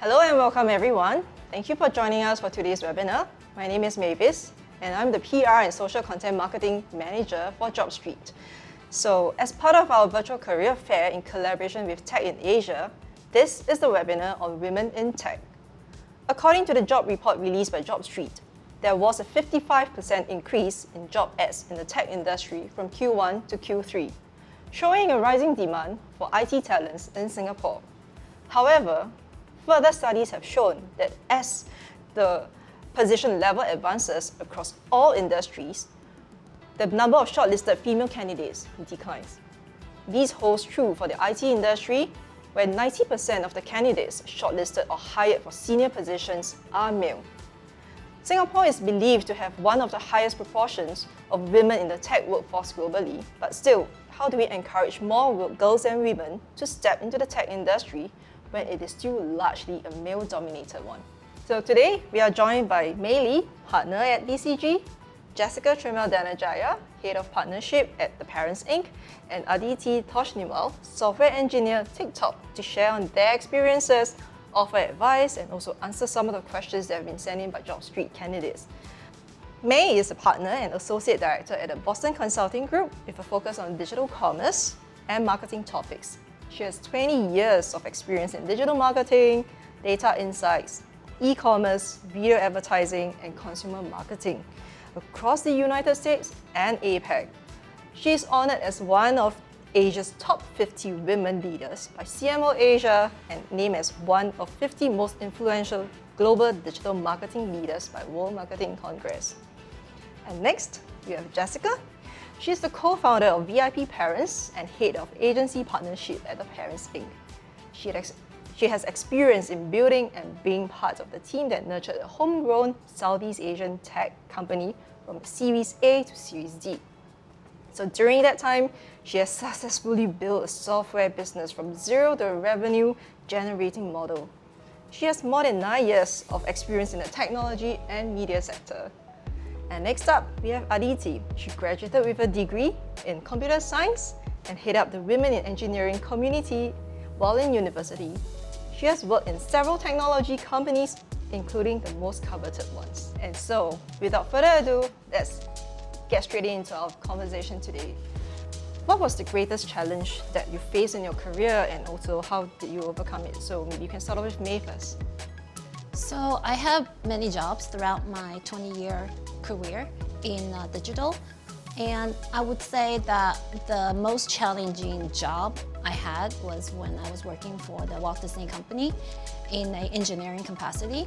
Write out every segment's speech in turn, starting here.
Hello and welcome everyone. Thank you for joining us for today's webinar. My name is Mavis and I'm the PR and Social Content Marketing Manager for JobStreet. So as part of our virtual career fair in collaboration with Tech in Asia, this is the webinar on Women in Tech. According to the job report released by JobStreet, there was a 55% increase in job ads in the tech industry from Q1 to Q3, showing a rising demand for IT talents in Singapore. However, further studies have shown that as the position level advances across all industries, the number of shortlisted female candidates declines. This holds true for the IT industry, where 90% of the candidates shortlisted or hired for senior positions are male. Singapore is believed to have one of the highest proportions of women in the tech workforce globally, but still, how do we encourage more girls and women to step into the tech industry when it is still largely a male-dominated one? So today, we are joined by Mei Lee, partner at BCG, Jessica Trimel-Danajaya, Head of Partnership at The Parents Inc., and Aditi Toshniwal, Software Engineer TikTok, to share on their experiences, offer advice, and also answer some of the questions that have been sent in by JobStreet candidates. Mei is a partner and associate director at the Boston Consulting Group with a focus on digital commerce and marketing topics. She has 20 years of experience in digital marketing, data insights, e-commerce, video advertising, and consumer marketing across the United States and APAC. She is honored as one of Asia's top 50 women leaders by CMO Asia and named as one of 50 most influential global digital marketing leaders by World Marketing Congress. And next, we have Jessica. She's the co-founder of VIP Parents and head of agency partnership at The Parents Inc. She has experience in building and being part of the team that nurtured a homegrown Southeast Asian tech company from Series A to Series D. So during that time, she has successfully built a software business from zero to a revenue-generating model. She has more than 9 years of experience in the technology and media sector. And next up, we have Aditi. She graduated with a degree in computer science and head up the Women in Engineering community while in university. She has worked in several technology companies, including the most coveted ones. And so, without further ado, let's get straight into our conversation today. What was the greatest challenge that you faced in your career, and also how did you overcome it? So maybe you can start off with Mei first. So I have many jobs throughout my 20-year career in digital, and I would say that the most challenging job I had was when I was working for the Walt Disney Company in an engineering capacity.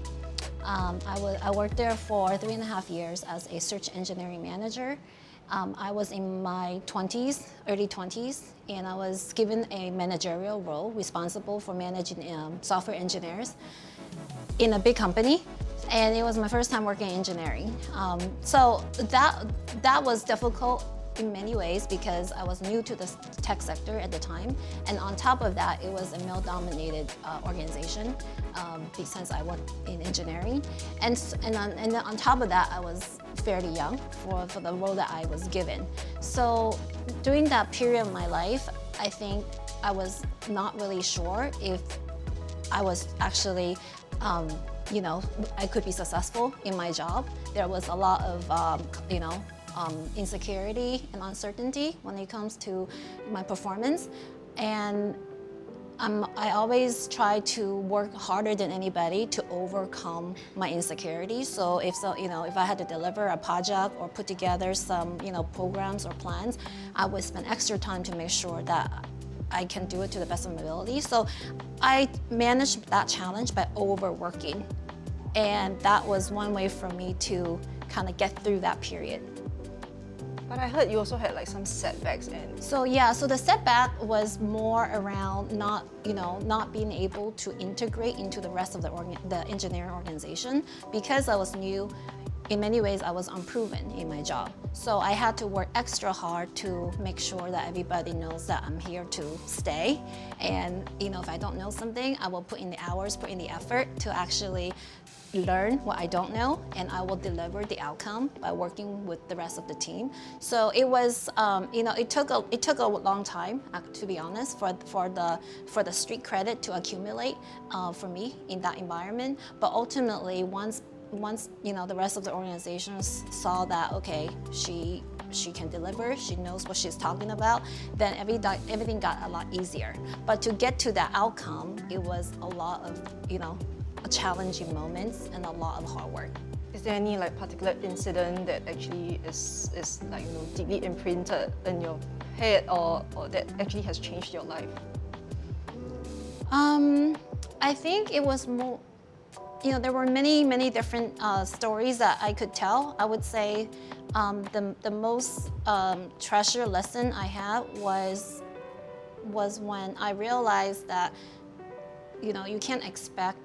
I worked there for 3.5 years as a search engineering manager. I was in my 20s, early 20s, and I was given a managerial role responsible for managing software engineers in a big company. And it was my first time working in engineering. So that was difficult in many ways because I was new to the tech sector at the time. And on top of that, it was a male-dominated organization since I worked in engineering. And then on top of that, I was fairly young for the role that I was given. So during that period of my life, I think I was not really sure if I was actually I could be successful in my job. There was a lot of, insecurity and uncertainty when it comes to my performance. And I always try to work harder than anybody to overcome my insecurities. So if I had to deliver a project or put together some, programs or plans, I would spend extra time to make sure that I can do it to the best of my ability. So I managed that challenge by overworking. And that was one way for me to kind of get through that period. But I heard you also had like some setbacks. So the setback was more around not being able to integrate into the rest of the engineering organization. Because I was new, in many ways I was unproven in my job. So I had to work extra hard to make sure that everybody knows that I'm here to stay. And if I don't know something, I will put in the hours, put in the effort to actually learn what I don't know, and I will deliver the outcome by working with the rest of the team. So it was, it took a long time, to be honest, for the street credit to accumulate for me in that environment. But ultimately, once the rest of the organizations saw that, okay, she can deliver, she knows what she's talking about, then everything got a lot easier. But to get to that outcome, it was a lot of challenging moments and a lot of hard work. Is there any particular incident that actually is deeply imprinted in your head or that actually has changed your life? I think it was more, there were many different stories that I could tell. I would say the most treasure lesson I had was when I realized that you can't expect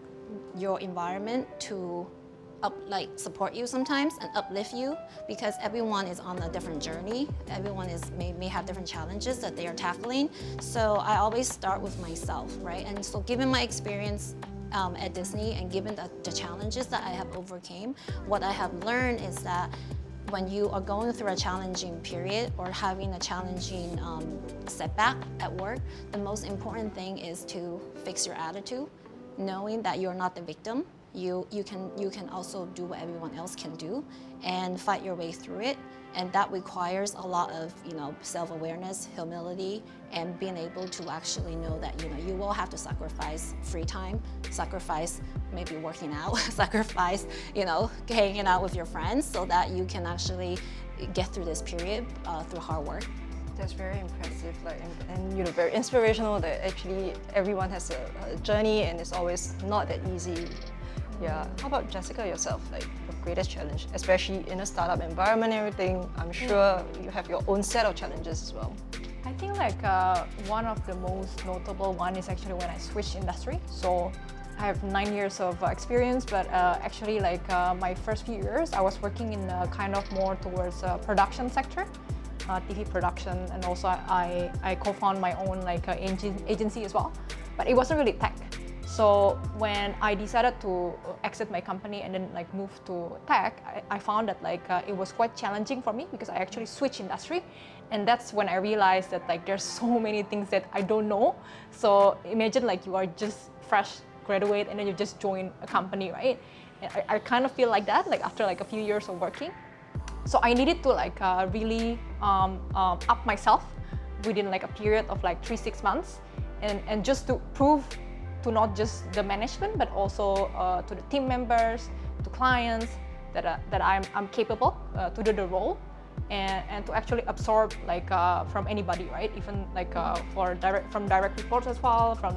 your environment to support you sometimes and uplift you, because everyone is on a different journey. Everyone may have different challenges that they are tackling. So I always start with myself, right? And so given my experience at Disney and given the challenges that I have overcame, what I have learned is that when you are going through a challenging period or having a challenging setback at work, the most important thing is to fix your attitude, knowing that you're not the victim. You can also do what everyone else can do and fight your way through it. And that requires a lot of self-awareness, humility, and being able to actually know that you will have to sacrifice free time, sacrifice maybe working out, sacrifice hanging out with your friends, so that you can actually get through this period through hard work. That's very impressive, and very inspirational that actually everyone has a journey and it's always not that easy. Yeah. How about Jessica yourself? Your greatest challenge, especially in a startup environment and everything, I'm sure you have your own set of challenges as well. I think one of the most notable one is actually when I switched industry. So I have 9 years of experience, but actually my first few years I was working in kind of more towards production sector, TV production, and also I co-found my own agency as well. But it wasn't really tech. So when I decided to exit my company and then move to tech, I found that it was quite challenging for me because I actually switched industry, and that's when I realized that there's so many things that I don't know. So imagine you are just fresh graduate and then you just join a company, right? And I kind of feel like that after a few years of working. So I needed to really up myself within a period of 3-6 months, and just to prove to not just the management, but also to the team members, to clients, that I'm capable to do the role, and to actually absorb from anybody, right? Even from direct reports as well, from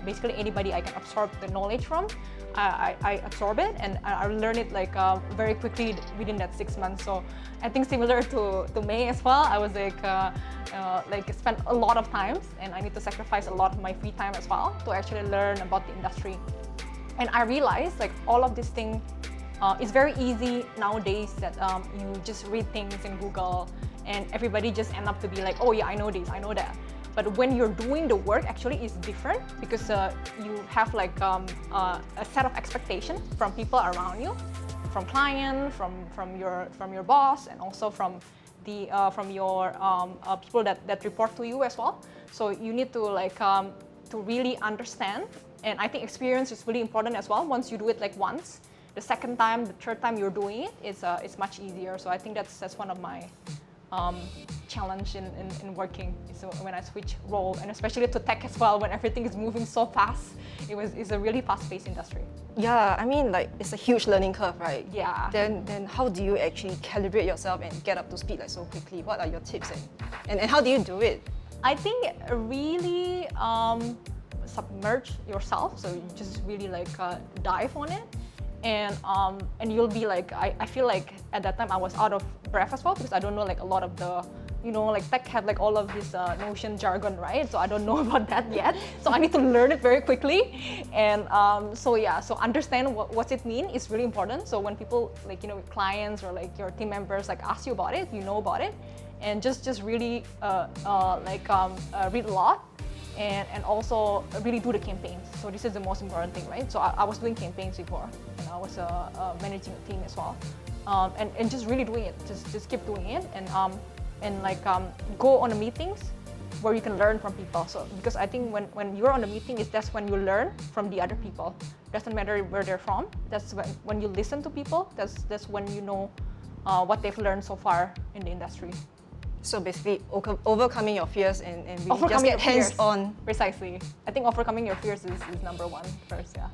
basically anybody I can absorb the knowledge from. I absorb it and I learn it very quickly within that 6 months. So I think similar to May as well, I was spent a lot of times, and I need to sacrifice a lot of my free time as well to actually learn about the industry. And I realized all of these things, it's very easy nowadays that you just read things in Google and everybody just end up to be oh yeah, I know this, I know that. But when you're doing the work, actually it's different, because you have a set of expectations from people around you, from clients, from your boss, and also from your people that report to you as well. So you need to really understand, and I think experience is really important as well. Once you do it once, the second time, the third time you're doing it, it's much easier. So I think that's one of my challenge in working. So when I switch role, and especially to tech as well, when everything is moving so fast, it's a really fast-paced industry. Yeah, I mean it's a huge learning curve, right? Yeah. Then how do you actually calibrate yourself and get up to speed so quickly? What are your tips and how do you do it? I think really submerge yourself. So you just really dive on it. And you'll be I feel at that time I was out of breath as well, because I don't know a lot of the tech have all of this Notion jargon, right? So I don't know about that yet. So I need to learn it very quickly. And so understand what's it mean is really important. So when people clients or your team members ask you about it, you know about it, and just really read a lot and also really do the campaigns. So this is the most important thing, right? So I was doing campaigns before, and I was managing a team as well, and just really doing it, just keep doing it, and go on the meetings where you can learn from people. So because I think when you're on the meeting, that's when you learn from the other people. Doesn't matter where they're from. That's when you listen to people. That's when you know what they've learned so far in the industry. So basically, overcoming your fears and really just Overcoming get your fears. hands-on. Precisely. I think overcoming your fears is number one first, yeah.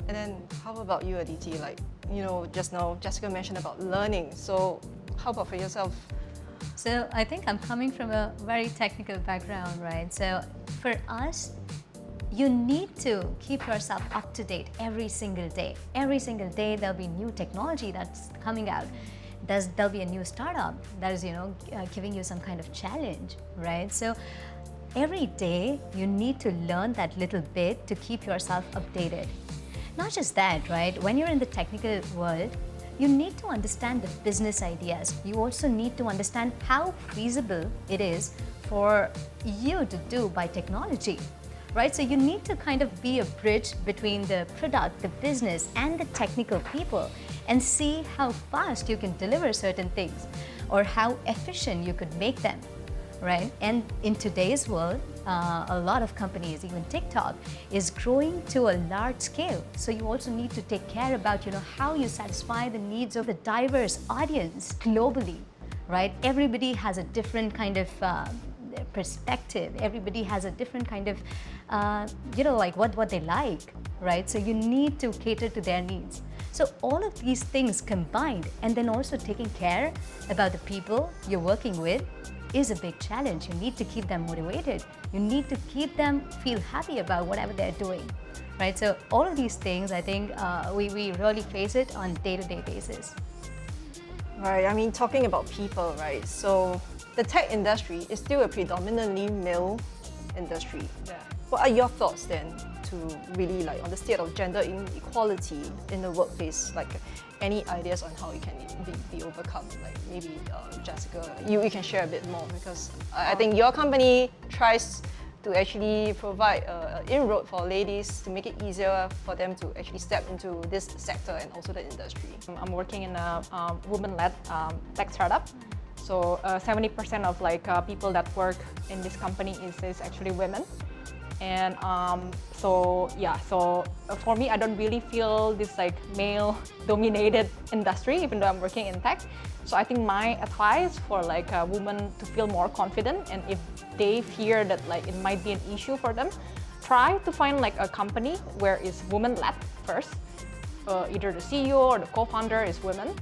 And then how about you, Aditi? Like, just now Jessica mentioned about learning. So how about for yourself? So I think I'm coming from a very technical background, right? So for us, you need to keep yourself up to date every single day. Every single day there'll be new technology that's coming out. There'll be a new startup that is, giving you some kind of challenge, right? So every day you need to learn that little bit to keep yourself updated. Not just that, right? When you're in the technical world, you need to understand the business ideas. You also need to understand how feasible it is for you to do by technology, right? So you need to kind of be a bridge between the product, the business, and the technical people, and see how fast you can deliver certain things or how efficient you could make them, right? And in today's world, a lot of companies, even TikTok, is growing to a large scale. So you also need to take care about, how you satisfy the needs of the diverse audience globally, right? Everybody has a different kind of perspective. Everybody has a different kind of, what they like, right? So you need to cater to their needs. So all of these things combined, and then also taking care about the people you're working with, is a big challenge. You need to keep them motivated. You need to keep them feel happy about whatever they're doing, right? So all of these things, I think we really face it on day-to-day basis. Right, I mean, talking about people, right? So the tech industry is still a predominantly male industry. Yeah. What are your thoughts then to really on the state of gender inequality in the workplace? Like any ideas on how it can be overcome? Like maybe Jessica, you can share a bit more, because I think your company tries to actually provide an inroad for ladies to make it easier for them to actually step into this sector and also the industry. I'm working in a woman-led tech startup. So 70% of people that work in this company is actually women. And so for me, I don't really feel this male-dominated industry, even though I'm working in tech. So I think my advice for a woman to feel more confident, and if they fear that it might be an issue for them, try to find a company where it's woman-led first. Either the CEO or the co-founder is women.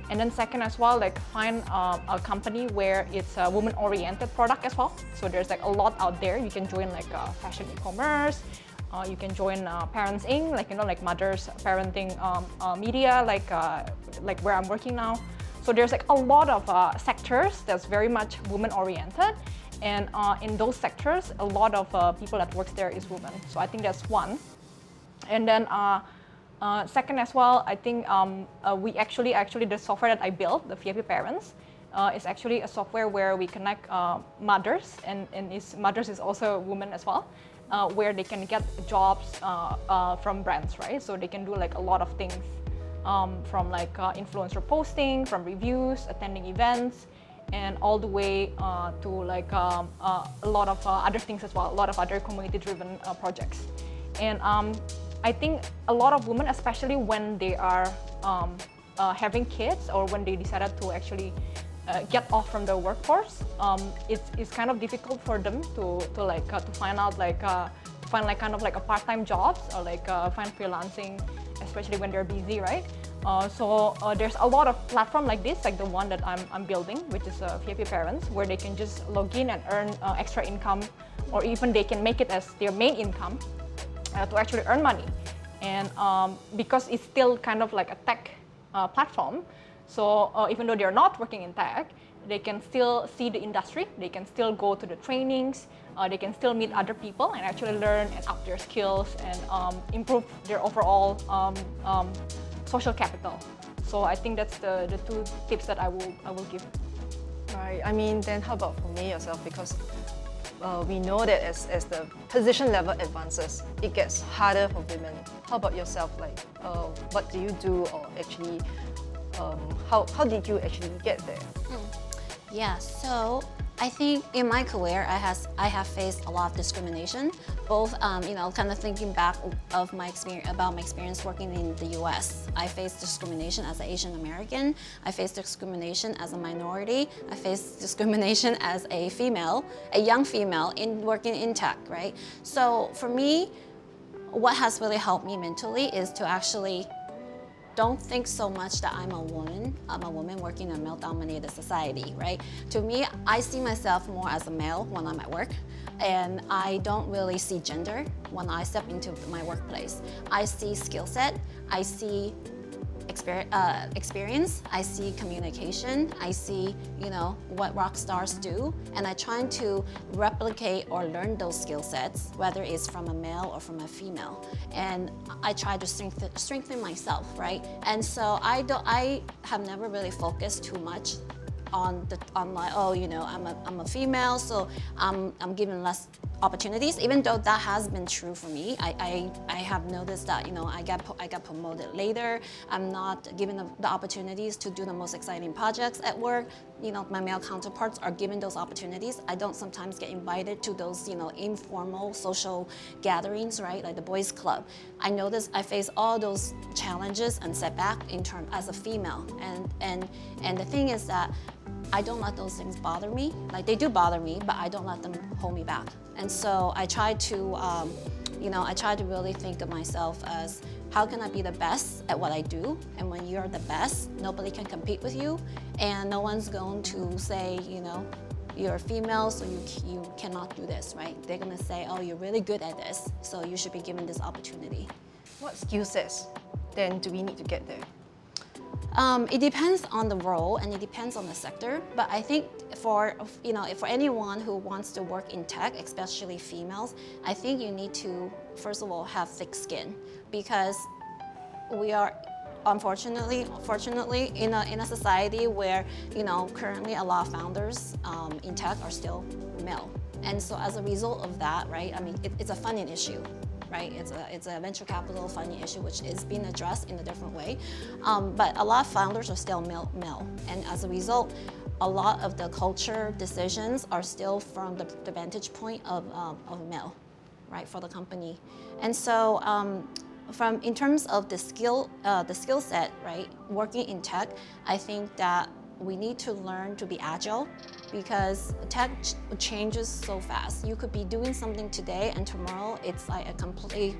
And then second as well, find a company where it's a woman-oriented product as well. So there's a lot out there. You can join fashion e-commerce. You can join Parents Inc., mothers parenting media, where I'm working now. So there's a lot of sectors that's very much woman-oriented. And in those sectors, a lot of people that works there is women. So I think that's one. And then second as well, I think we actually the software that I built, the VIP Parents, is actually a software where we connect mothers, and mothers is also a woman as well, where they can get jobs from brands, right? So they can do a lot of things, from influencer posting, from reviews, attending events, and all the way to a lot of other things as well, a lot of other community-driven projects. And I think a lot of women, especially when they are having kids or when they decided to actually get off from the workforce, it's kind of difficult for them to find out a part-time jobs or find freelancing, especially when they're busy, right? So there's a lot of platform like this, like the one that I'm building, which is VIP Parents, where they can just log in and earn extra income, or even they can make it as their main income to actually earn money. And because it's still kind of like a tech platform, so even though they're not working in tech, they can still see the industry, they can still go to the trainings, they can still meet other people and actually learn and up their skills and improve their overall social capital. So I think that's the two tips that I will give. Right. I mean, then how about for me yourself? Because we know that as the position level advances, it gets harder for women. How about yourself? Like, what do you do, or actually, how did you actually get there? Yeah, so I think in my career, I have faced a lot of discrimination, both, kind of thinking back of my experience working in the US. I faced discrimination as an Asian American. I faced discrimination as a minority. I faced discrimination as a female, a young female in working in tech, right? So for me, what has really helped me mentally is to actually don't think so much that I'm a woman. I'm a woman working in a male-dominated society, right? To me, I see myself more as a male when I'm at work, and I don't really see gender when I step into my workplace. I see skill set, I see experience, I see communication, I see, what rock stars do, and I try to replicate or learn those skill sets, whether it's from a male or from a female, and I try to strengthen myself, right? And so I have never really focused too much on like, I'm a female, so I'm given less opportunities, even though that has been true for me. I have noticed that, I got promoted later. I'm not given the opportunities to do the most exciting projects at work. My male counterparts are given those opportunities. I don't sometimes get invited to those, informal social gatherings, right? Like the boys club. I notice I face all those challenges and setback as a female. And the thing is that I don't let those things bother me. Like, they do bother me, but I don't let them hold me back. And so I try to, really think of myself as, how can I be the best at what I do? And when you're the best, nobody can compete with you, and no one's going to say, you're a female, so you cannot do this, right? They're gonna say, oh, you're really good at this, so you should be given this opportunity. What skill sets then do we need to get there? It depends on the role and it depends on the sector, but I think for anyone who wants to work in tech, especially females, I think you need to, first of all, have thick skin, because we are fortunately in a society where currently a lot of founders in tech are still male, and so as a result of that, right? I mean, it's a funding issue. Right? It's a venture capital funding issue, which is being addressed in a different way. But a lot of founders are still male. And as a result, a lot of the culture decisions are still from the vantage point of male, right, for the company. And so in terms of the skill set, right, working in tech, I think that we need to learn to be agile, because tech changes so fast. You could be doing something today, and tomorrow it's like a complete,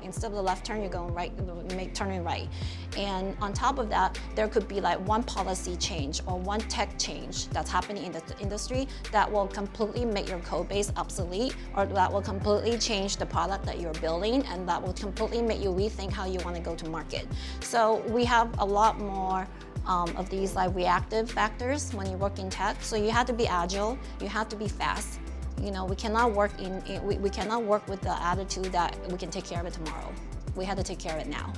instead of the left turn, you're going right, turning right. And on top of that, there could be like one policy change or one tech change that's happening in the industry that will completely make your code base obsolete, or that will completely change the product that you're building, and that will completely make you rethink how you want to go to market. So we have a lot more of these like reactive factors when you work in tech. So you have to be agile, you have to be fast. We cannot work we cannot work with the attitude that we can take care of it tomorrow. We have to take care of it now.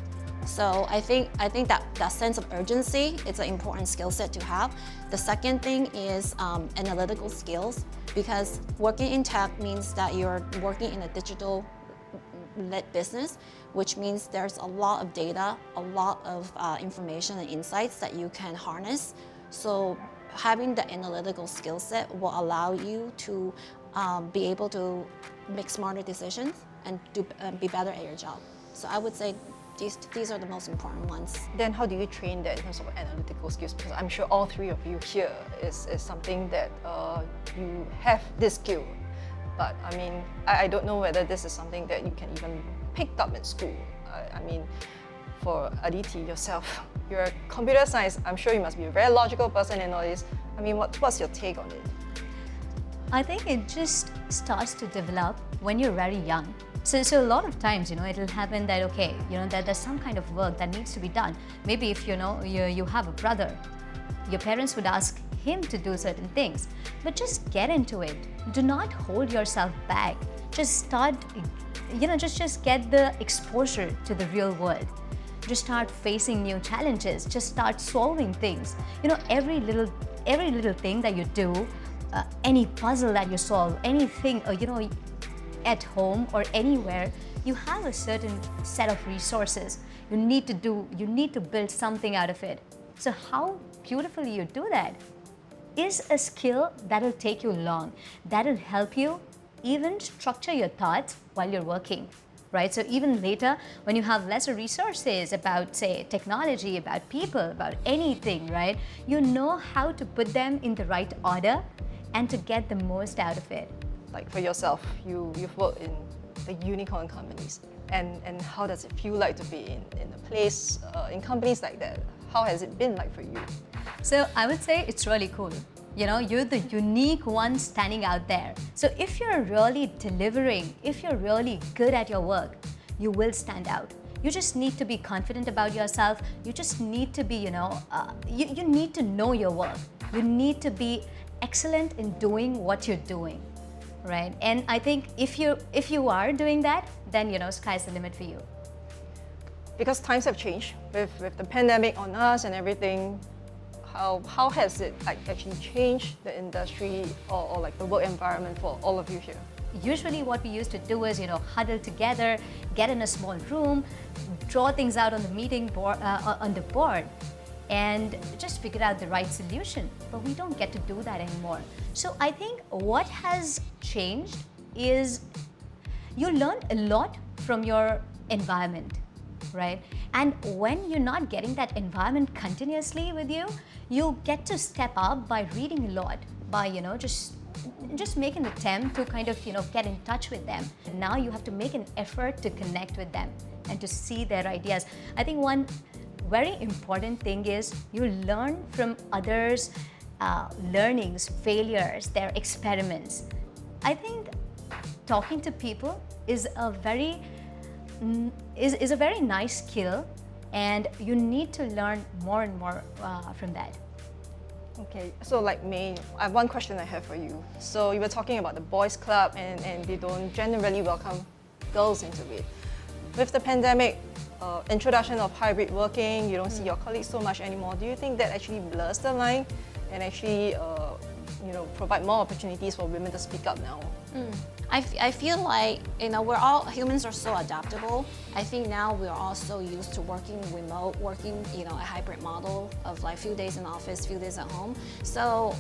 So I think that sense of urgency is an important skill set to have. The second thing is analytical skills, because working in tech means that you're working in a digital led business, which means there's a lot of data, a lot of information and insights that you can harness. So having the analytical skill set will allow you to be able to make smarter decisions and be better at your job. So I would say these are the most important ones. Then how do you train that in terms of analytical skills? Because I'm sure all three of you here is something that you have this skill. But I mean, I don't know whether this is something that you can even pick up in school. I mean, for Aditi yourself, you're a computer science. I'm sure you must be a very logical person and all this. I mean, what's your take on it? I think it just starts to develop when you're very young. So a lot of times, it'll happen that, okay, that there's some kind of work that needs to be done. Maybe if, you have a brother, your parents would ask him to do certain things, but just get into it. Do not hold yourself back. Just start, just get the exposure to the real world. Just start facing new challenges. Just start solving things. Every little thing that you do any puzzle that you solve, anything, at home or anywhere, you have a certain set of resources. You need to build something out of it. So how beautifully you do that is a skill that will take you long, that will help you even structure your thoughts while you're working, right? So even later, when you have lesser resources about, say, technology, about people, about anything, right? You know how to put them in the right order and to get the most out of it. Like for yourself, you've worked in the unicorn companies, and how does it feel like to be in a place, in companies like that? How has it been like for you? So I would say it's really cool. You're the unique one standing out there. So if you're really delivering, if you're really good at your work, you will stand out. You just need to be confident about yourself. You just need to be, you need to know your work. You need to be excellent in doing what you're doing, right? And I think if you are doing that, then, sky's the limit for you. Because times have changed with the pandemic on us and everything. How has it actually changed the industry or like the work environment for all of you here? Usually what we used to do is, huddle together, get in a small room, draw things out on the meeting board, on the board, and just figure out the right solution. But we don't get to do that anymore. So I think what has changed is you learn a lot from your environment, right? And when you're not getting that environment continuously with you, you get to step up by reading a lot, by just make an attempt to kind of get in touch with them. And now you have to make an effort to connect with them and to see their ideas. I think one very important thing is you learn from others' learnings, failures, their experiments. I think talking to people is a very nice skill, and you need to learn more and more from that. Okay, so like May, I have one question I have for you. So you were talking about the boys club and they don't generally welcome girls into it. With the pandemic, introduction of hybrid working, you don't see your colleagues so much anymore. Do you think that actually blurs the line and actually provide more opportunities for women to speak up now? I feel like, humans are so adaptable. I think now we're all so used to working remote, working, a hybrid model of like few days in office, few days at home. So,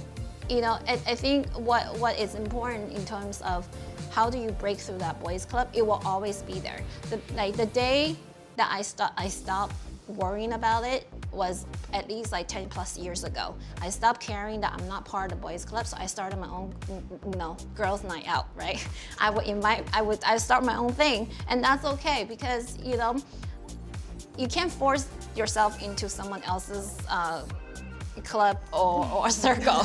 I think what is important in terms of how do you break through that boys club, it will always be there. The day that I stopped worrying about it was at least like 10 plus years ago. I stopped caring that I'm not part of the boys club, so I started my own, girls' night out, right? I would start my own thing, and that's okay because you can't force yourself into someone else's club or circle.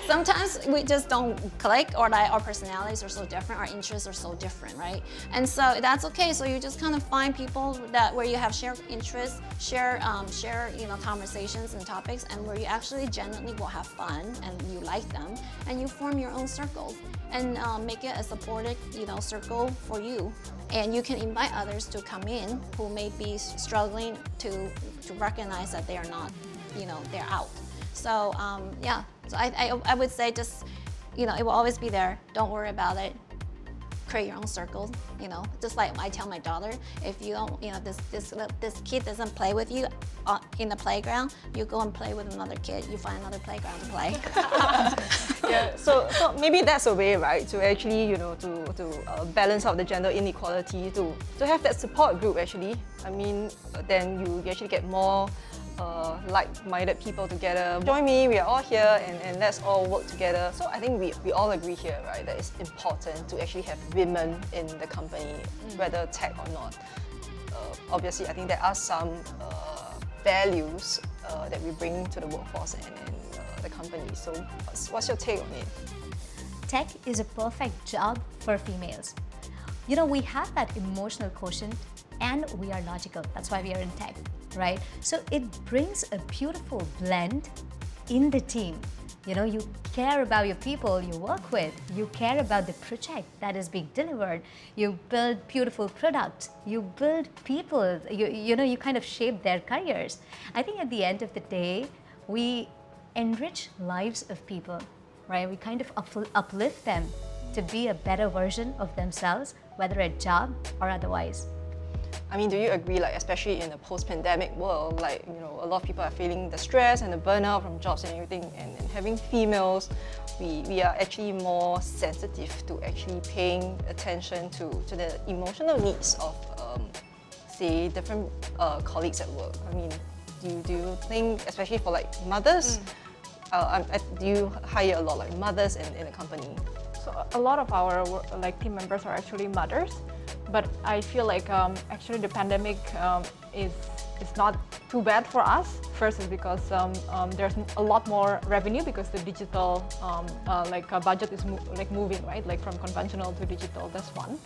Sometimes we just don't click, or like our personalities are so different, our interests are so different, right? And so that's okay. So you just kind of find people where you have shared interests, share conversations and topics, and where you actually genuinely will have fun and you like them, and you form your own circles and make it a supported circle for you. And you can invite others to come in who may be struggling to recognize that they are not, they're out. So so I would say just, it will always be there. Don't worry about it. Create your own circles, just like I tell my daughter, if you don't, this kid doesn't play with you in the playground, you go and play with another kid, you find another playground to play. Yeah, so maybe that's a way, right, to actually, to balance out the gender inequality, to have that support group actually. I mean, then you actually get more like-minded people together. Join me, we are all here and let's all work together. So I think we all agree here, right, that it's important to actually have women in the company, whether tech or not. Obviously, I think there are some values that we bring to the workforce and the company. So what's your take on it? Tech is a perfect job for females. We have that emotional quotient and we are logical. That's why we are in tech, right? So it brings a beautiful blend in the team. You care about your people you work with. You care about the project that is being delivered. You build beautiful products. You build people. You kind of shape their careers. I think at the end of the day, we enrich lives of people, right? We kind of uplift them to be a better version of themselves, whether at job or otherwise. I mean, do you agree, like, especially in a post-pandemic world, like, you know, a lot of people are feeling the stress and the burnout from jobs and everything, and having females, we are actually more sensitive to actually paying attention to the emotional needs of, say, different colleagues at work. I mean, do you think, especially for like mothers, do you hire a lot like mothers in a company? So a lot of our like team members are actually mothers, but I feel like actually the pandemic is not too bad for us. First is because there's a lot more revenue because the digital budget is moving, right, like from conventional to digital. That's one.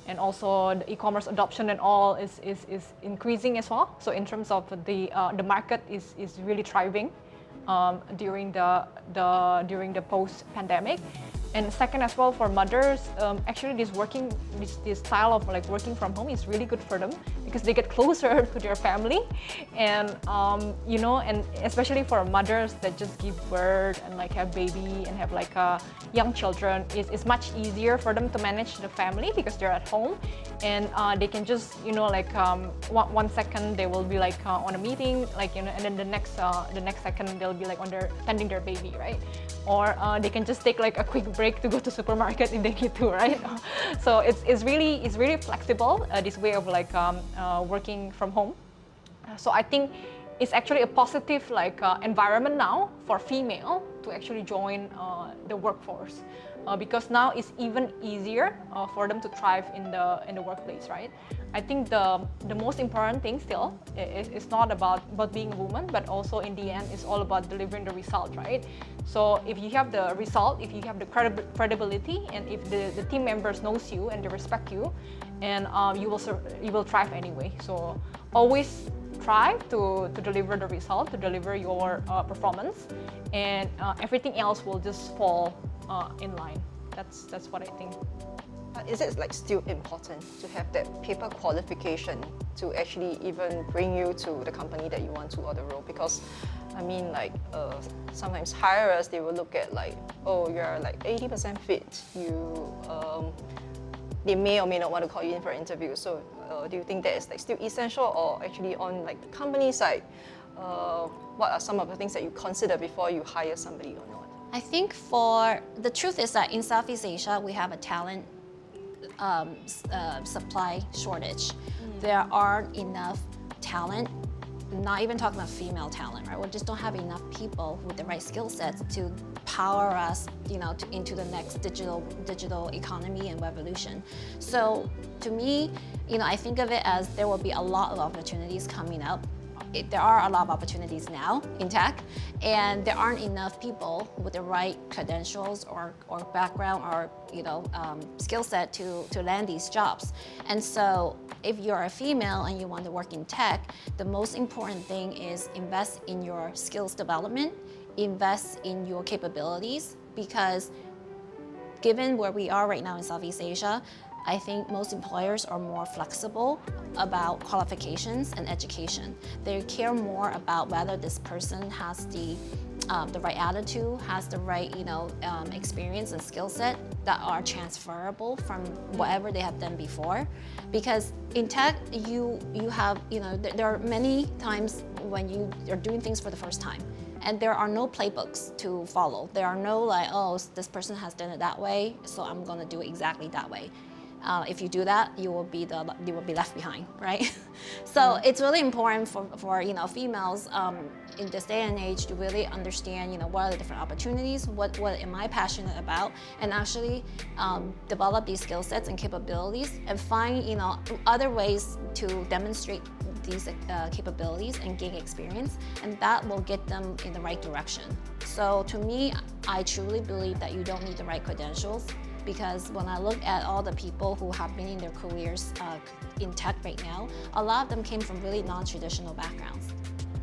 And also the e-commerce adoption and all is increasing as well. So in terms of the market is really thriving during the post-pandemic. And second as well for mothers, actually this style of like working from home is really good for them because they get closer to their family, and you know, and especially for mothers that just give birth and like have baby and have like young children, it's much easier for them to manage the family because they're at home, and they can just, you know, like one second they will be like on a meeting, like, you know, and then the next second they'll be like tending their baby, right? Or they can just take like a quick break to go to supermarket if they need to, right? So it's really flexible, this way of like working from home. So I think it's actually a positive like environment now for female to actually join the workforce, because now it's even easier for them to thrive in the workplace, right? I think the most important thing still is not about being a woman, but also in the end it's all about delivering the result, right? So if you have the result, if you have the credibility, and if the team members knows you and they respect you, and you will thrive anyway. So always try to deliver the result, to deliver your performance, and everything else will just fall in line. That's what I think. Is it like still important to have that paper qualification to actually even bring you to the company that you want to or the role? Because I mean, like sometimes hirers, they will look at like, oh, you're like 80% fit. They may or may not want to call you in for an interview. So do you think that is like still essential, or actually on like the company side, what are some of the things that you consider before you hire somebody or not? I think the truth is that in Southeast Asia, we have a talent supply shortage. There aren't enough talent, not even talking about female talent, right? We just don't have enough people with the right skill sets to power us, you know, into the next digital economy and revolution. So to me, you know, I think of it as there will be a lot of opportunities coming up. There are a lot of opportunities now in tech, and there aren't enough people with the right credentials or background or, you know, skill set to land these jobs. And so if you're a female and you want to work in tech, the most important thing is invest in your skills development, invest in your capabilities, because given where we are right now in Southeast Asia, I think most employers are more flexible about qualifications and education. They care more about whether this person has the right attitude, has the right, you know, experience and skill set that are transferable from whatever they have done before. Because in tech, you have, you know, there are many times when you are doing things for the first time, and there are no playbooks to follow. There are no like, oh, this person has done it that way, so I'm gonna do it exactly that way. If you do that, you will be left behind, right? So it's really important for you know, females in this day and age to really understand, you know, what are the different opportunities, what am I passionate about, and actually develop these skill sets and capabilities, and find, you know, other ways to demonstrate these capabilities and gain experience, and that will get them in the right direction. So to me, I truly believe that you don't need the right credentials, because when I look at all the people who have been in their careers in tech right now, a lot of them came from really non-traditional backgrounds.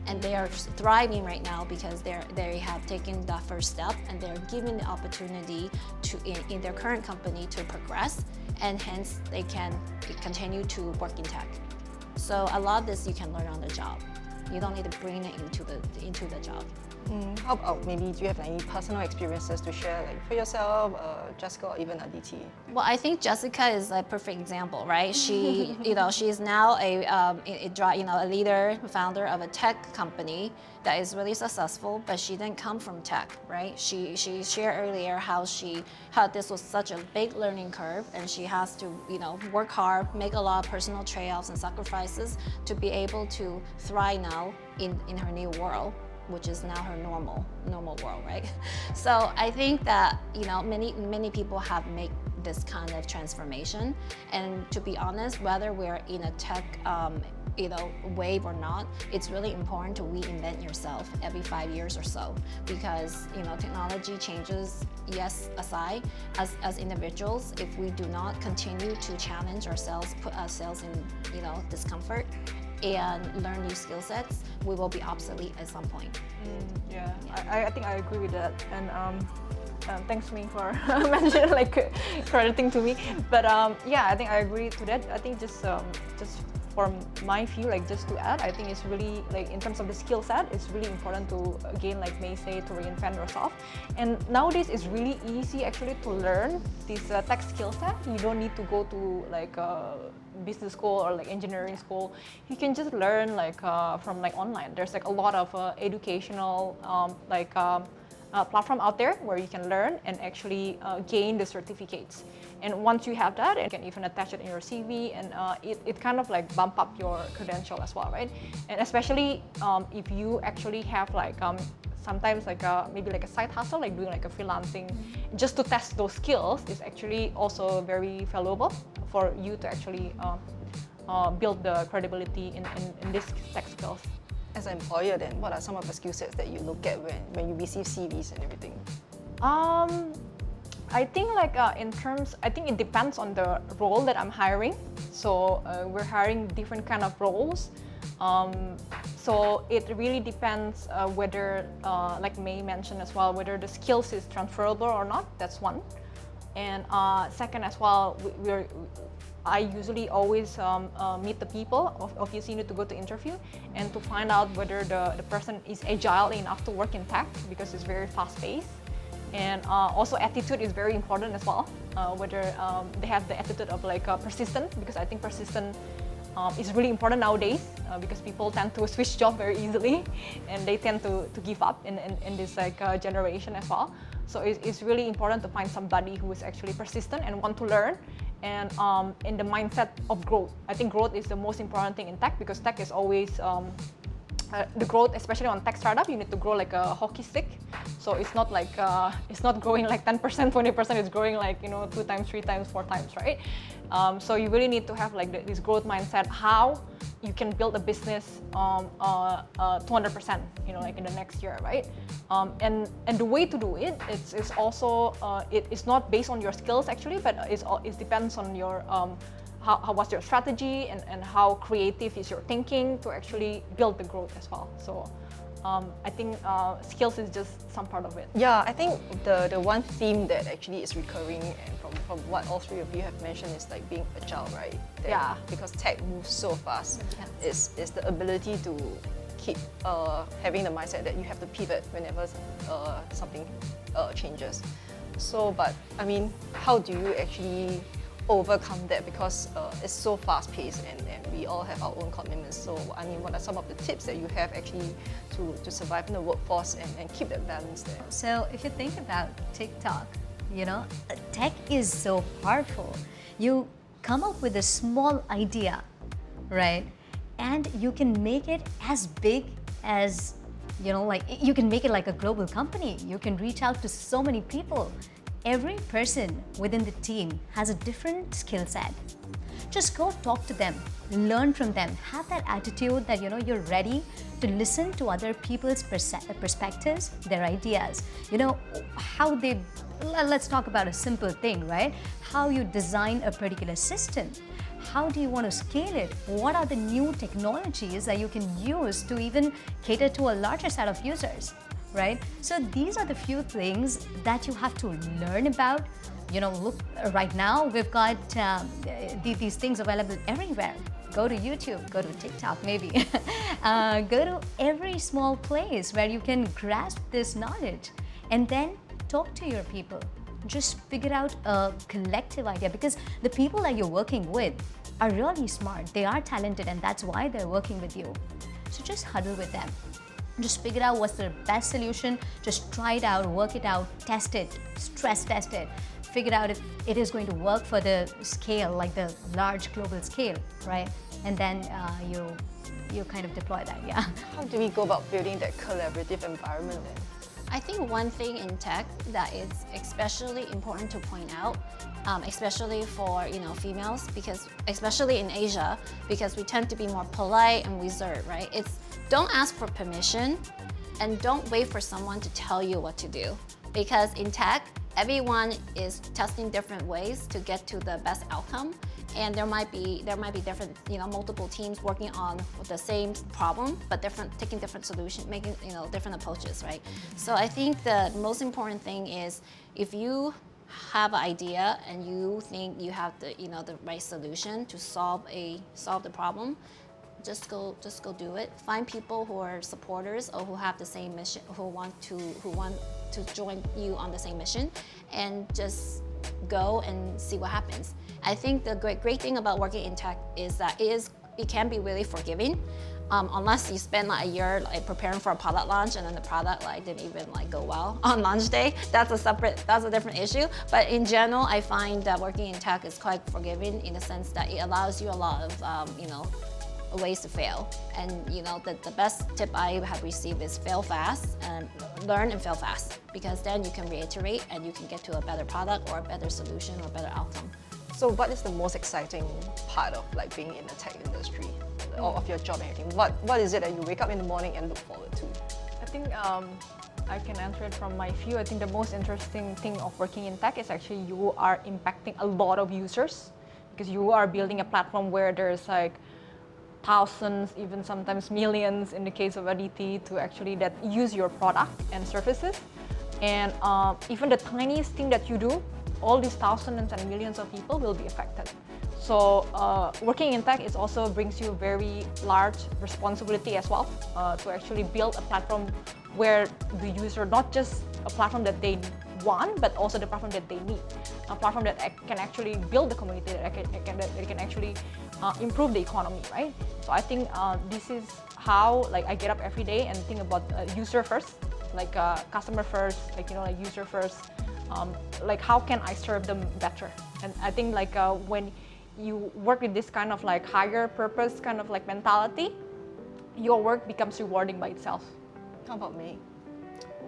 And they are thriving right now because they have taken that first step, and they're given the opportunity to, in their current company, to progress, and hence they can continue to work in tech. So a lot of this you can learn on the job. You don't need to bring it into the job. How about maybe do you have any personal experiences to share, like for yourself, Jessica, or even Aditi? Well, I think Jessica is a perfect example, right? She, she is now a leader, founder of a tech company that is really successful, but she didn't come from tech, right? She shared earlier how this was such a big learning curve, and she has to, work hard, make a lot of personal trade-offs and sacrifices to be able to thrive now in her new world, which is now her normal world, right? So I think that many people have made this kind of transformation, and to be honest, whether we're in a tech wave or not, it's really important to reinvent yourself every 5 years or so, because technology changes, yes, aside, as individuals, if we do not continue to challenge ourselves, put ourselves in discomfort and learn new skill sets, we will be obsolete at some point. Yeah. I think I agree with that, and thanks me for mentioning, crediting to me. But yeah, I think I agree to that. I think just from my view, just to add, I think it's really in terms of the skill set, it's really important to, again, like May say, to reinvent yourself. And nowadays it's really easy actually to learn this tech skill set. You don't need to go to business school or engineering school. You can just learn from online. There's a lot of educational platform out there where you can learn and actually gain the certificates. And once you have that, you can even attach it in your CV, and it kind of bump up your credential as well, right? And especially if you actually have sometimes maybe a side hustle, doing a freelancing, just to test those skills is actually also very valuable for you to actually build the credibility in these tech skills. As an employer, then, what are some of the skill sets that you look at when you receive CVs and everything? I think I think it depends on the role that I'm hiring. So we're hiring different kind of roles. So it really depends whether, like May mentioned as well, whether the skills is transferable or not. That's one. And second as well, I usually always meet the people. Obviously, you need to go to interview and to find out whether the person is agile enough to work in tech, because it's very fast-paced. And also attitude is very important as well, whether they have the attitude of persistent, because I think persistent is really important nowadays, because people tend to switch job very easily, and they tend to give up in this generation as well. So it's really important to find somebody who is actually persistent and want to learn, and in the mindset of growth. I think growth is the most important thing in tech, because tech is always the growth, especially on tech startup, you need to grow like a hockey stick. So it's not it's not growing 10%, 20%. It's growing 2 times, 3 times, 4 times, right? So you really need to have this growth mindset. How you can build a business 200%, in the next year, right? And the way to do it, it's also it's not based on your skills actually, but it depends on your what's your strategy and how creative is your thinking to actually build the growth as well. So I think skills is just some part of it. Yeah, I think the one theme that actually is recurring, and from what all three of you have mentioned, is being agile, right? Yeah. Because tech moves so fast, is the ability to keep having the mindset that you have to pivot whenever something changes. So, but I mean, how do you actually overcome that, because it's so fast-paced and we all have our own commitments? So I mean, what are some of the tips that you have actually to survive in the workforce and keep that balance there? So if you think about TikTok, tech is so powerful. You come up with a small idea, right? And you can make it as big as, you can make it like a global company. You can reach out to so many people. Every person within the team has a different skill set. Just go talk to them, learn from them, have that attitude that you're ready to listen to other people's perspectives, their ideas. How they, let's talk about a simple thing, right? How you design a particular system. How do you want to scale it? What are the new technologies that you can use to even cater to a larger set of users? Right? So these are the few things that you have to learn about, Look, right now we've got these things available everywhere. Go to YouTube, go to TikTok maybe. Go to every small place where you can grasp this knowledge and then talk to your people. Just figure out a collective idea, because the people that you're working with are really smart. They are talented, and that's why they're working with you. So just huddle with them. Just figure out what's the best solution. Just try it out, work it out, test it, stress test it. Figure out if it is going to work for the scale, like the large global scale, right? And then you kind of deploy that, yeah. How do we go about building that collaborative environment then? I think one thing in tech that is especially important to point out, especially for females, because especially in Asia, because we tend to be more polite and reserved, right? It's don't ask for permission and don't wait for someone to tell you what to do, because in tech, everyone is testing different ways to get to the best outcome, and there might be different multiple teams working on the same problem but taking different solutions, making different approaches, right? So I think the most important thing is if you have an idea and you think you have the the right solution to solve the problem, just go do it. Find people who are supporters or who have the same mission, who want to join you on the same mission, and just go and see what happens. I think the great thing about working in tech is that it can be really forgiving, unless you spend like a year preparing for a product launch and then the product didn't even go well on launch day. That's a different issue. But in general, I find that working in tech is quite forgiving in the sense that it allows you a lot of ways to fail. And the best tip I have received is fail fast and learn and fail fast, because then you can reiterate and you can get to a better product or a better solution or a better outcome. So what is the most exciting part of being in the tech industry, or of your job and everything? What is it that you wake up in the morning and look forward to? I think I can answer it from my view. I think the most interesting thing of working in tech is actually you are impacting a lot of users, because you are building a platform where there's thousands, even sometimes millions in the case of Aditi, to actually that use your product and services. And even the tiniest thing that you do, all these thousands and millions of people will be affected. So working in tech is also brings you very large responsibility as well, to actually build a platform where the user, not just a platform that they want, but also the platform that they need. A platform that can actually build the community, that can actually improve the economy, right? So I think this is how I get up every day and think about user first, customer first, user first. How can I serve them better? And I think when you work with this kind of higher purpose kind of mentality, your work becomes rewarding by itself. How about me?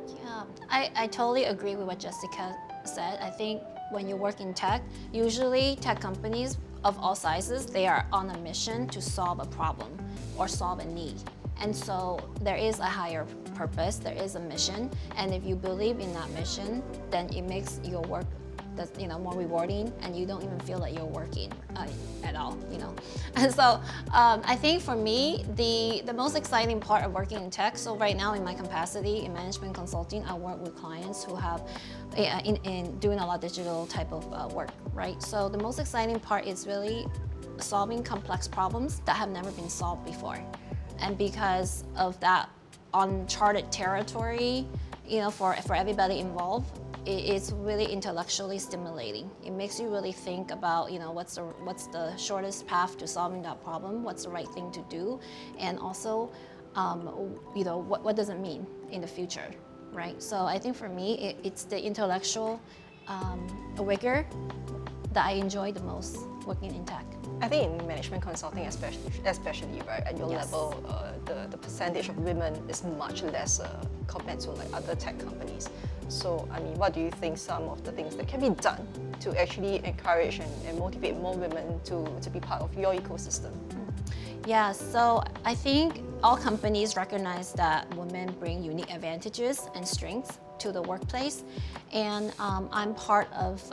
Yeah, I totally agree with what Jessica said. I think when you work in tech, usually tech companies of all sizes, they are on a mission to solve a problem or solve a need. And so there is a higher purpose, there is a mission, and if you believe in that mission, then it makes your work more rewarding, and you don't even feel that you're working at all. And so I think for me, the most exciting part of working in tech, so right now in my capacity in management consulting, I work with clients who have in doing a lot of digital type of work, right? So the most exciting part is really solving complex problems that have never been solved before. And because of that uncharted territory, for everybody involved, it's really intellectually stimulating. It makes you really think about, what's the shortest path to solving that problem, what's the right thing to do, and also, what does it mean in the future, right? So I think for me, it's the intellectual rigor that I enjoy the most working in tech. I think in management consulting, especially right at your Yes. level, the percentage of women is much lesser compared to other tech companies. So I mean, what do you think some of the things that can be done to actually encourage and motivate more women to be part of your ecosystem? Yeah, so I think all companies recognize that women bring unique advantages and strengths to the workplace, and I'm part of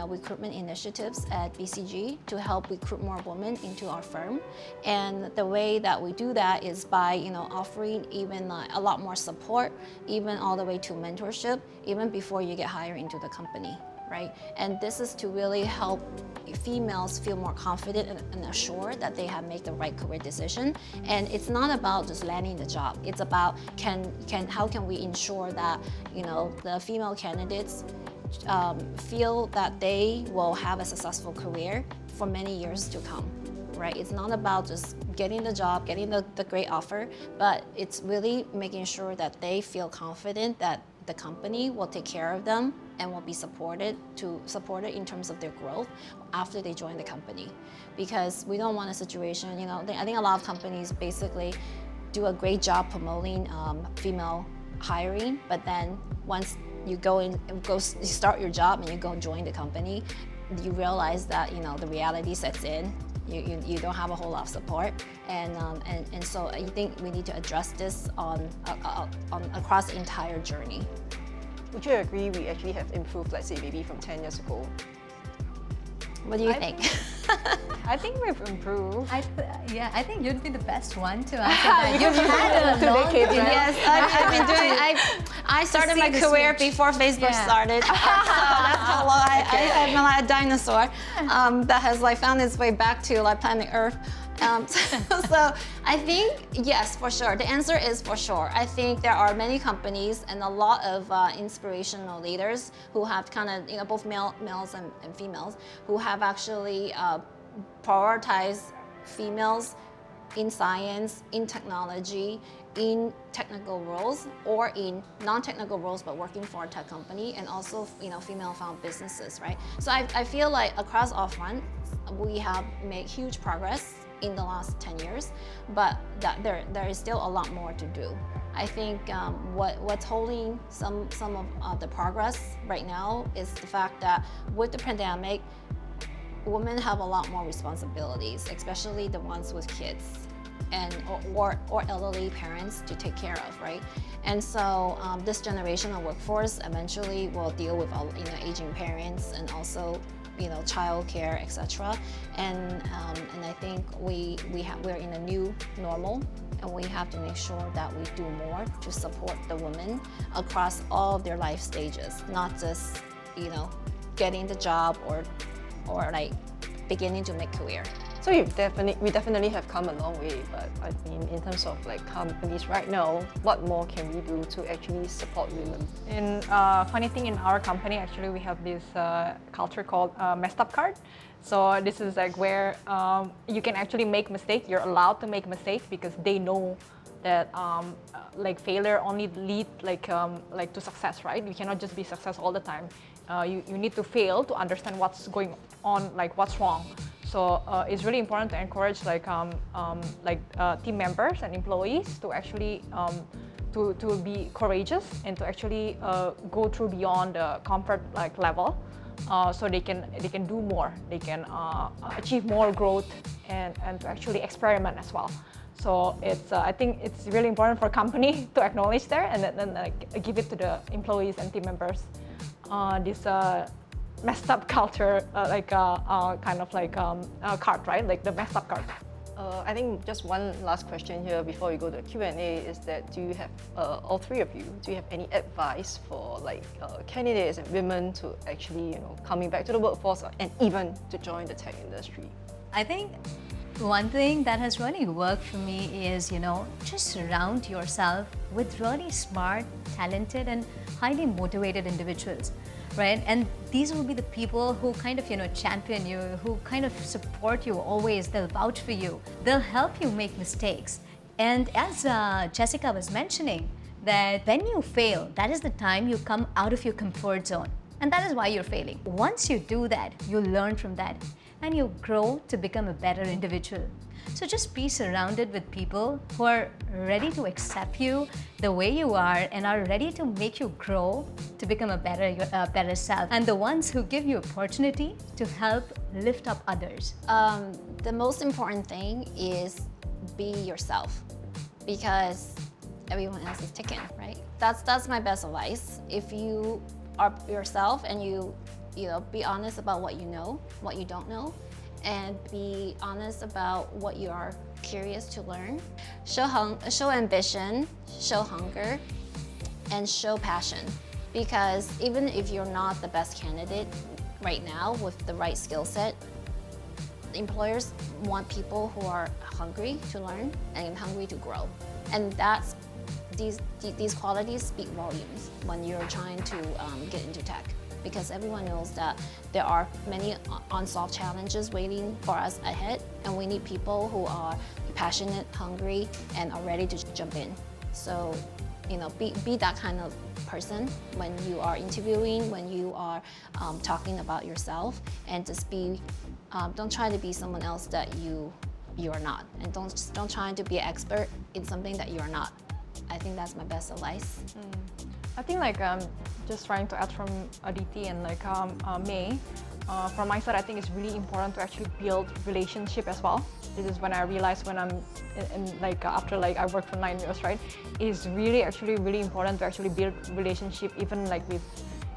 recruitment initiatives at BCG to help recruit more women into our firm. And the way that we do that is by offering even a lot more support, even all the way to mentorship, even before you get hired into the company. right? And this is to really help females feel more confident and assured that they have made the right career decision. And it's not about just landing the job. It's about how can we ensure that the female candidates feel that they will have a successful career for many years to come, right? It's not about just getting the job, getting the great offer, but it's really making sure that they feel confident that the company will take care of them and will be supported in terms of their growth after they join the company. Because we don't want a situation, I think a lot of companies basically do a great job promoting female hiring, but then once you you start your job and you go join the company, you realize that the reality sets in. You don't have a whole lot of support, and so I think we need to address this on across the entire journey. Would you agree we actually have improved, let's say, maybe from 10 years ago? What do you think? I think we've improved. I think you'd be the best one to answer that. You've had a long decades, right? Yes, I've been doing. I started my career before Facebook started, so that's how long I'm like a dinosaur that has found its way back to planet Earth. So I think yes, for sure. The answer is for sure. I think there are many companies and a lot of inspirational leaders who have kind of both males and females who have actually prioritized females in science, in technology, in technical roles, or in non-technical roles but working for a tech company, and also female-founded businesses, right? So I feel like across all fronts we have made huge progress in the last 10 years, but that there is still a lot more to do. I think what's holding some of the progress right now is the fact that with the pandemic, women have a lot more responsibilities, especially the ones with kids and or elderly parents to take care of, right? And so this generation of workforce eventually will deal with aging parents and also child care, etc. And I think we're in a new normal, and we have to make sure that we do more to support the women across all of their life stages, not just getting the job or beginning to make career. So we definitely have come a long way, but I mean, in terms of companies right now, what more can we do to actually support women? And funny thing, in our company, actually, we have this culture called messed up card. So this is where you can actually make mistakes. You're allowed to make mistakes because they know that failure only lead to success, right? You cannot just be success all the time. You need to fail to understand what's going on, what's wrong. So it's really important to encourage team members and employees to actually to be courageous and to actually go through beyond the comfort level, so they can do more, they can achieve more growth and to actually experiment as well. So it's I think it's really important for a company to acknowledge there and then give it to the employees and team members. This messed up culture, card, right? The messed up card. I think just one last question here before we go to Q&A is that do you have, all three of you, do you have any advice for candidates and women to actually, coming back to the workforce and even to join the tech industry? I think one thing that has really worked for me is, just surround yourself with really smart, talented, and highly motivated individuals, right? And these will be the people who kind of, champion you, who kind of support you always. They'll vouch for you. They'll help you make mistakes. And as Jessica was mentioning, that when you fail, that is the time you come out of your comfort zone. And that is why you're failing. Once you do that, you learn from that and you grow to become a better individual. So just be surrounded with people who are ready to accept you the way you are and are ready to make you grow to become a better self. And the ones who give you opportunity to help lift up others. The most important thing is be yourself, because everyone else is taken, right? That's my best advice. If you are yourself and you be honest about what you know, what you don't know, and be honest about what you are curious to learn. Show ambition, show hunger, and show passion. because even if you're not the best candidate right now with the right skill set, employers want people who are hungry to learn and hungry to grow. And that's these qualities speak volumes when you're trying to get into tech, because everyone knows that there are many unsolved challenges waiting for us ahead, and we need people who are passionate, hungry, and are ready to jump in. So, be that kind of person when you are interviewing, when you are talking about yourself, and just don't try to be someone else that you are not, and don't try to be an expert in something that you are not. I think that's my best advice. I think just trying to add from Aditi and May, from my side, I think it's really important to actually build relationship as well. This is when I realized when I'm after I worked for 9 years, right? It's really important to actually build relationship even with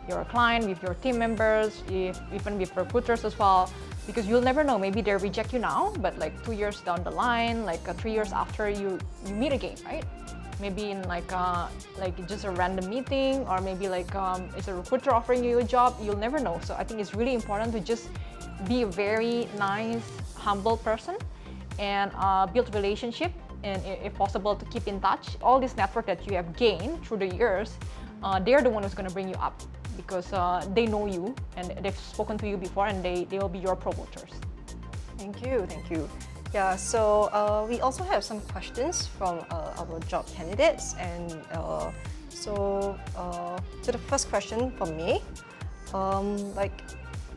your client, with your team members, even with recruiters as well. Because you'll never know, maybe they reject you now, but 2 years down the line, 3 years after you meet again, right? Maybe in just a random meeting, or maybe it's a recruiter offering you a job, you'll never know. So I think it's really important to just be a very nice, humble person and build relationship, and if possible to keep in touch. All this network that you have gained through the years, they're the one who's going to bring you up, because they know you and they've spoken to you before, and they will be your promoters. Thank you. Yeah, so we also have some questions from our job candidates, and to the first question from me,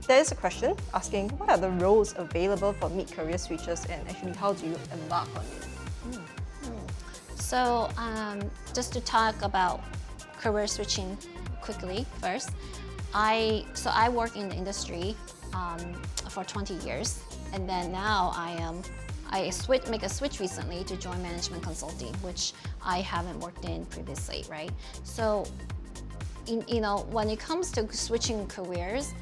there is a question asking what are the roles available for mid-career switchers, and actually how do you embark on it? So just to talk about career switching quickly first, I work in the industry for 20 years, and then now make a switch recently to join management consulting, which I haven't worked in previously, right? So, when it comes to switching careers,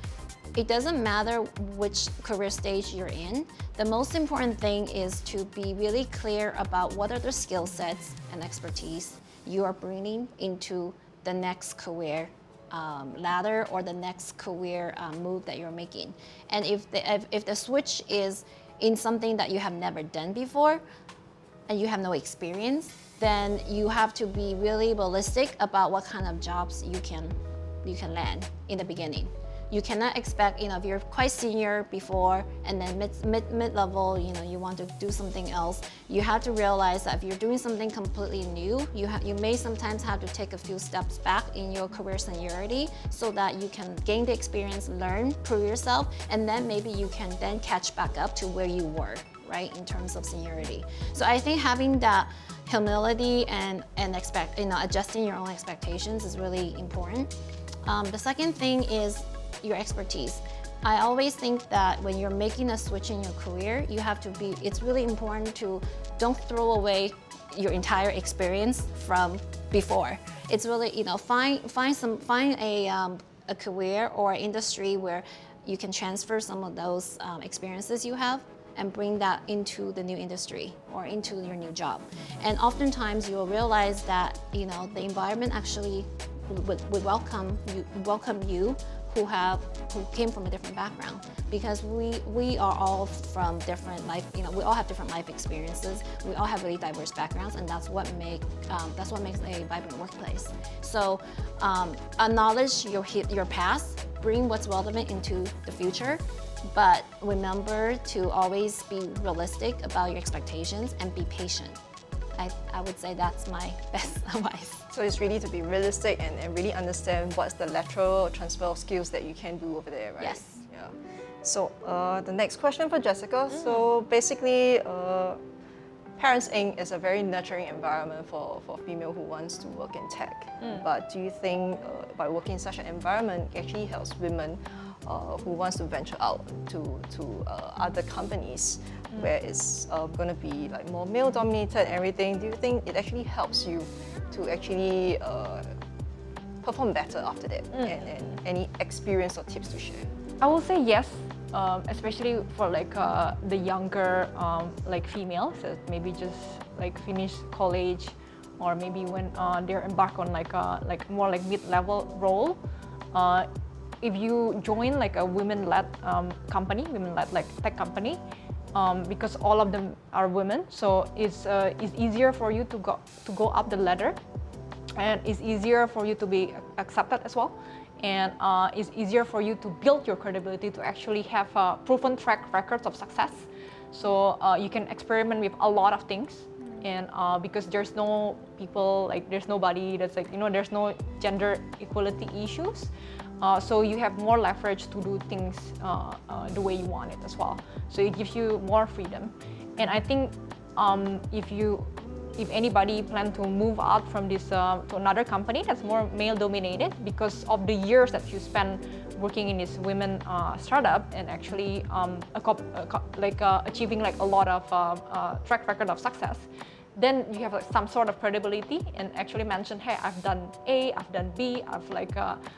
it doesn't matter which career stage you're in. The most important thing is to be really clear about what are the skill sets and expertise you are bringing into the next career ladder or the next career move that you're making. And if the switch is in something that you have never done before and you have no experience, then you have to be really realistic about what kind of jobs you can land in the beginning. You cannot expect, if you're quite senior before and then mid-level, you want to do something else. You have to realize that if you're doing something completely new, you may sometimes have to take a few steps back in your career seniority so that you can gain the experience, learn, prove yourself, and then maybe you can then catch back up to where you were, right, in terms of seniority. So I think having that humility and adjusting your own expectations is really important. The second thing is your expertise. I always think that when you're making a switch in your career, it's really important to don't throw away your entire experience from before. It's really, find a career or industry where you can transfer some of those experiences you have and bring that into the new industry or into your new job. And oftentimes you'll realize that, the environment actually would welcome you who came from a different background, because we are all from different life, we all have different life experiences. We all have really diverse backgrounds, and that's what makes a vibrant workplace. So acknowledge your past, bring what's relevant into the future, but remember to always be realistic about your expectations and be patient. I would say that's my best advice. So it's really to be realistic and really understand what's the lateral transfer of skills that you can do over there, right? Yes. Yeah. So the next question for Jessica. So basically, Parents Inc. is a very nurturing environment for female who wants to work in tech. But do you think by working in such an environment it actually helps women who wants to venture out to other companies where it's going to be more male dominated and everything? Do you think it actually helps you to actually perform better after that? And any experience or tips to share? I will say yes, especially for the younger females that maybe just finished college or maybe when they're embarked on like more like mid-level role. If you join like a women-led company, women-led like tech company, because all of them are women, so it's easier for you to go up the ladder, and it's easier for you to be accepted as well, and it's easier for you to build your credibility to actually have proven track records of success. So you can experiment with a lot of things, and because there's no people, like there's nobody that's like, there's no gender equality issues. So you have more leverage to do things the way you want it as well. So it gives you more freedom. And I think if anybody plan to move out from this to another company that's more male dominated, because of the years that you spend working in this women startup and actually achieving like a lot of track record of success, then you have like some sort of credibility and actually mention, hey, I've done A, I've done B, I've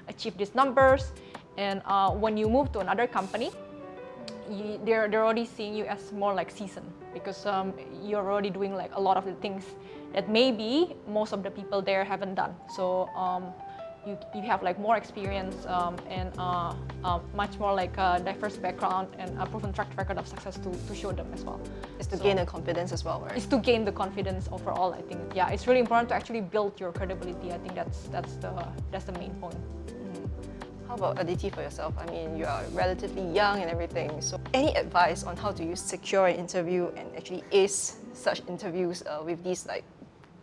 achieved these numbers. And when you move to another company, they're already seeing you as more like seasoned, because you're already doing like a lot of the things that maybe most of the people there haven't done. So you have like more experience and much more like a diverse background and a proven track record of success to show them as well. It's to gain the confidence as well, right? It's to gain the confidence overall. I think, yeah, it's really important to actually build your credibility. I think that's the main point. How about Aditi for yourself? I mean, you are relatively young and everything. So any advice on how do you secure an interview and actually ace such interviews with these like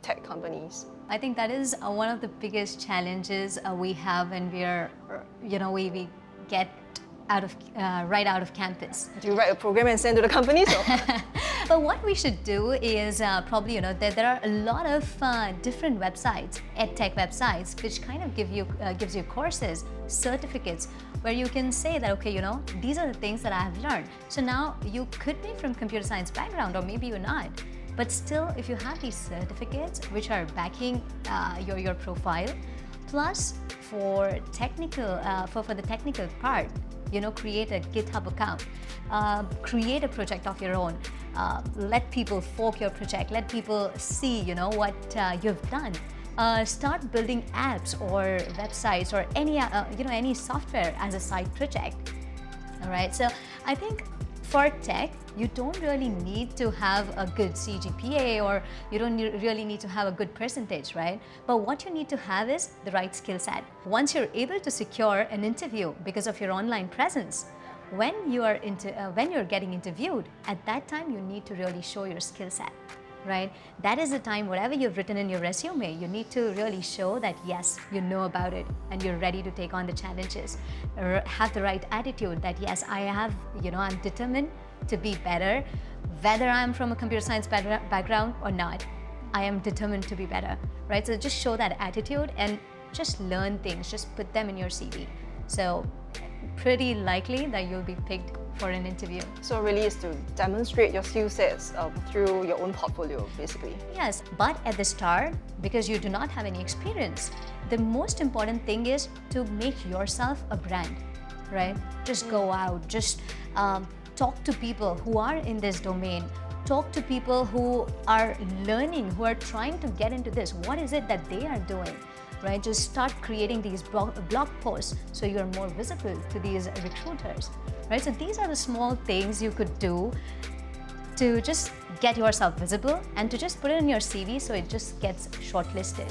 tech companies? I think that is one of the biggest challenges we have when we get right out of campus. Do you write a program and send to the companies? But what we should do is probably, there are a lot of different websites, edtech websites, which kind of gives you courses, certificates, where you can say that, okay, these are the things that I have learned. So now you could be from computer science background, or maybe you're not. But still, if you have these certificates which are backing your profile, plus for technical, for the technical part, create a GitHub account, create a project of your own, let people fork your project, let people see, what you've done. Start building apps or websites or any software as a side project. All right, so I think for tech, you don't really need to have a good CGPA, or you don't really need to have a good percentage, right? But what you need to have is the right skill set. Once you're able to secure an interview because of your online presence, when you're getting interviewed, at that time you need to really show your skill set, right? That is the time, whatever you've written in your resume, you need to really show that yes, you know about it and you're ready to take on the challenges, or have the right attitude that yes, I'm determined to be better, whether I'm from a computer science background or not. I am determined to be better, right? So just show that attitude and just learn things, just put them in your CV. So pretty likely that you'll be picked for an interview. So really is to demonstrate your skill sets through your own portfolio, basically. Yes, but at the start, because you do not have any experience, the most important thing is to make yourself a brand, right? Just go out, just talk to people who are in this domain, talk to people who are learning, who are trying to get into this. What is it that they are doing, right? Just start creating these blog posts so you're more visible to these recruiters, right? So these are the small things you could do to just get yourself visible and to just put it in your CV so it just gets shortlisted.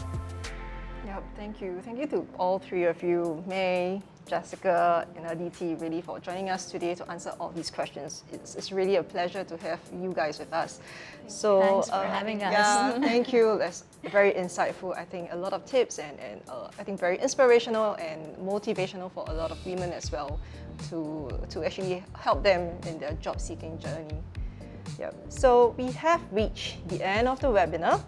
Yep, thank you. Thank you to all three of you, May, Jessica, and Aditi, really for joining us today to answer all these questions. It's really a pleasure to have you guys with us. So thanks for having us. Yeah, thank you. That's very insightful. I think a lot of tips and I think very inspirational and motivational for a lot of women as well to actually help them in their job seeking journey. Yep. So we have reached the end of the webinar,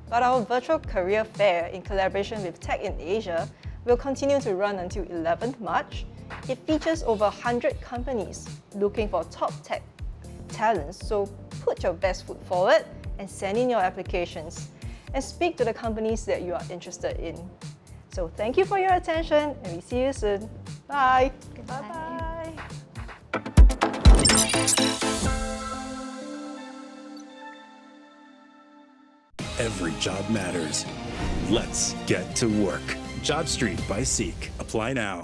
but our virtual career fair in collaboration with Tech in Asia will continue to run until 11th March. It features over 100 companies looking for top tech talents, so put your best foot forward and send in your applications and speak to the companies that you are interested in. So thank you for your attention and we see you soon. Bye. Goodbye. Bye-bye. every job matters. Let's get to work. JobStreet by Seek. Apply now.